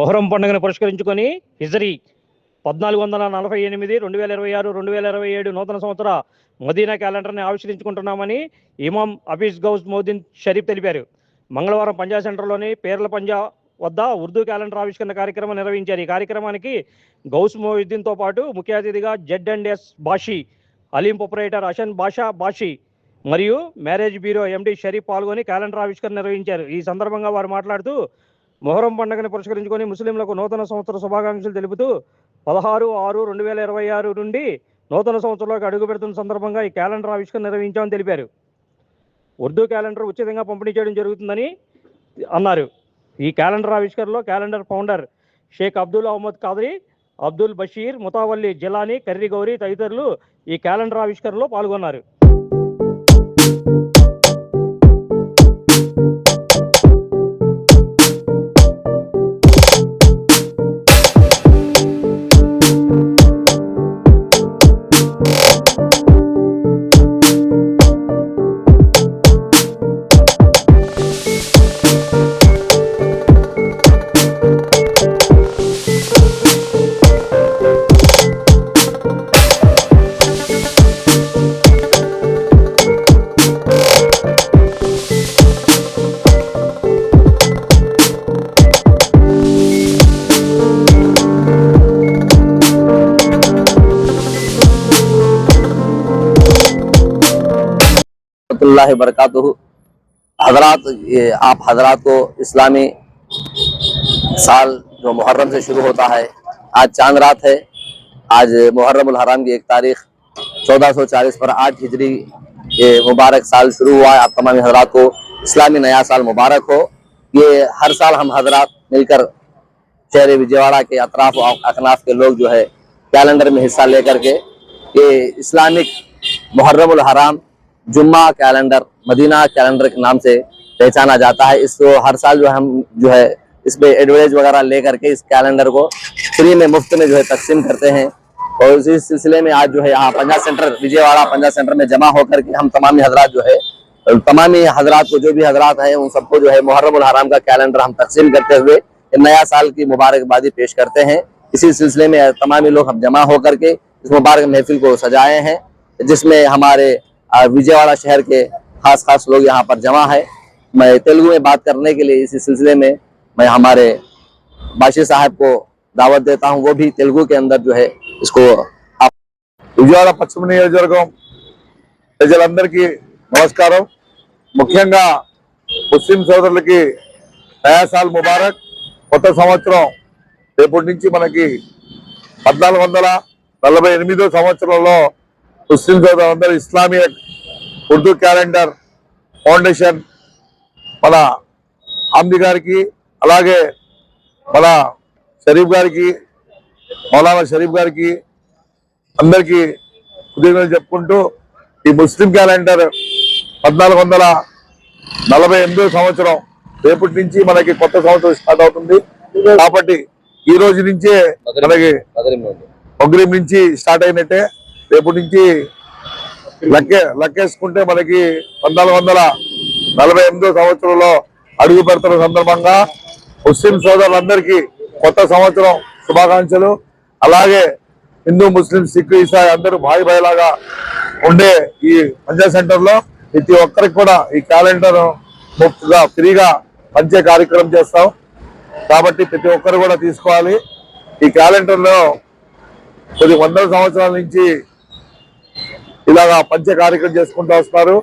మొహరం పండుగను పురస్కరించుకొని హిజరీ 1448 2026 2027 నూతన సంవత్సర మదీనా క్యాలెండర్ని ఆవిష్కరించుకుంటున్నామని ఇమాం హఫీజ్ గౌస్ మౌదీన్ షరీఫ్ తెలిపారు. మంగళవారం పంజా సెంటర్లోని పేర్ల పంజా వద్ద ఉర్దూ క్యాలెండర్ ఆవిష్కరణ కార్యక్రమం నిర్వహించారు. ఈ కార్యక్రమానికి గౌస్ మౌదీన్తో పాటు ముఖ్య అతిథిగా Z&S బాషీ, అలీం ప్రొపరేటర్ హసన్ బాషా బాషీ మరియు మ్యారేజ్ బ్యూరో ఎండి షరీఫ్ పాల్గొని క్యాలెండర్ ఆవిష్కరణ నిర్వహించారు. ఈ సందర్భంగా వారు మాట్లాడుతూ మొహరం పండుగను పురస్కరించుకొని ముస్లింలకు నూతన సంవత్సర శుభాకాంక్షలు తెలుపుతూ 16/6/2026 నుండి నూతన సంవత్సరంలోకి అడుగు పెడుతున్న సందర్భంగా ఈ క్యాలెండర్ ఆవిష్కరణ నిర్వహించామని తెలిపారు. ఉర్దూ క్యాలెండర్ ఉచితంగా పంపిణీ చేయడం జరుగుతుందని అన్నారు. ఈ క్యాలెండర్ ఆవిష్కరణలో క్యాలెండర్ ఫౌండర్ షేక్ అబ్దుల్ అహ్మద్ ఖాద్రీ, అబ్దుల్ బషీర్, ముతావల్లి జిలానీ, కర్రీ గౌరీ తదితరులు ఈ క్యాలెండర్ ఆవిష్కరణలో పాల్గొన్నారు. बरकातुहू हजरात, आप हजरात को इस्लामी साल जो मुहर्रम से शुरू होता है, आज चांद रात है। आज मुहर्रम उल हराम की 1 तारीख 1440 पर 8 हिजरी ये मुबारक साल शुरू हुआ है। आप तमाम हजरात को इस्लामी नया साल मुबारक हो। ये हर साल हम हजरात मिलकर शहर विजयवाड़ा के अतराफ और अकनाफ के लोग जो है कैलेंडर में हिस्सा लेकर के ये इस्लामिक मुहर्रम उल हराम जुम्मा कैलेंडर, मदीना कैलेंडर के नाम से पहचाना जाता है। इसको हर साल हम इस पे एडवर्टाइज वगैरह लेकर के इस कैलेंडर को फ्री में, मुफ्त में तकसीम करते हैं। और इसी सिलसिले में आज यहाँ पंजा सेंटर, विजयवाड़ा पंजा सेंटर में जमा होकर के हम तमामी हजरात तमामी हजरात को, जो भी हजरात हैं उन सबको मुहर्रम उल हराम का कैलेंडर हम तकसीम करते हुए नया साल की मुबारकबादी पेश करते हैं। इसी सिलसिले में तमामी लोग हम जमा होकर के इस मुबारक महफिल को सजाए हैं, जिसमें हमारे विजयवाड़ा शहर के खास लोग यहाँ पर जमा है। मैं तेलुगु में बात करने के लिए इसी सिलसिले में मैं हमारे बाशी साहब को दावत देता हूँ, वो भी तेलुगु के अंदर इसको విజయవాడ పశ్చిమ నియోజకవర్గం ప్రజలందరికీ నమస్కారం. ముఖ్యంగా ముస్లిం సోదరులకి నయా సాల్ ముబారక్. కొత్త సంవత్సరం రేపటి నుంచి మనకి 1448వ సంవత్సరంలో ముస్లిం సోదరులందరూ ఇస్లామియా ఉర్దూ క్యాలెండర్ ఫౌండేషన్ మన ఆమ్ది గారికి, అలాగే మన షరీఫ్ గారికి, మౌలానా షరీఫ్ గారికి అందరికీ కృతజ్ఞతలు చెప్పుకుంటూ ఈ ముస్లిం క్యాలెండర్ 1448వ సంవత్సరం రేపటి నుంచి మనకి కొత్త సంవత్సరం స్టార్ట్ అవుతుంది. కాబట్టి ఈ రోజు నుంచే మనకి మగ్రిబ్ నుంచి స్టార్ట్ అయినట్టే. రేపటి నుంచి లెక్కేసుకుంటే మనకి 1448వ సంవత్సరంలో అడుగు పెడుతున్న సందర్భంగా ముస్లిం సోదరులందరికీ కొత్త సంవత్సరం శుభాకాంక్షలు. అలాగే హిందూ, ముస్లిం, సిక్, ఈసాయి అందరూ భాయి భాయిలాగా ఉండే ఈ పంజా సెంటర్ లో ప్రతి ఒక్కరికి కూడా ఈ క్యాలెండర్ ముఫ్ట్గా ఫ్రీగా పంచే కార్యక్రమం చేస్తాం. కాబట్టి ప్రతి ఒక్కరు కూడా తీసుకోవాలి. ఈ క్యాలెండర్ లో కొన్ని వందల సంవత్సరాల నుంచి ఇలాగా పంచే కార్యక్రమం చేసుకుంటూ వస్తున్నారు.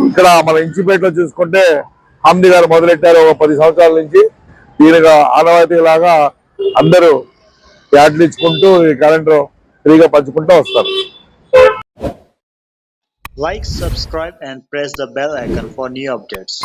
ఇక్కడ మన ఇంచిపేటలో చూసుకుంటే ఆమ్ది గారు మొదలెట్టారు ఒక 10 సంవత్సరాల నుంచి. దీనిగా ఆనవాయితీ లాగా అందరూ యాడ్లు ఇచ్చుకుంటూ ఈ క్యాలెండర్ ఫ్రీగా పంచుకుంటూ వస్తారు. Like, subscribe and press the bell icon for new updates.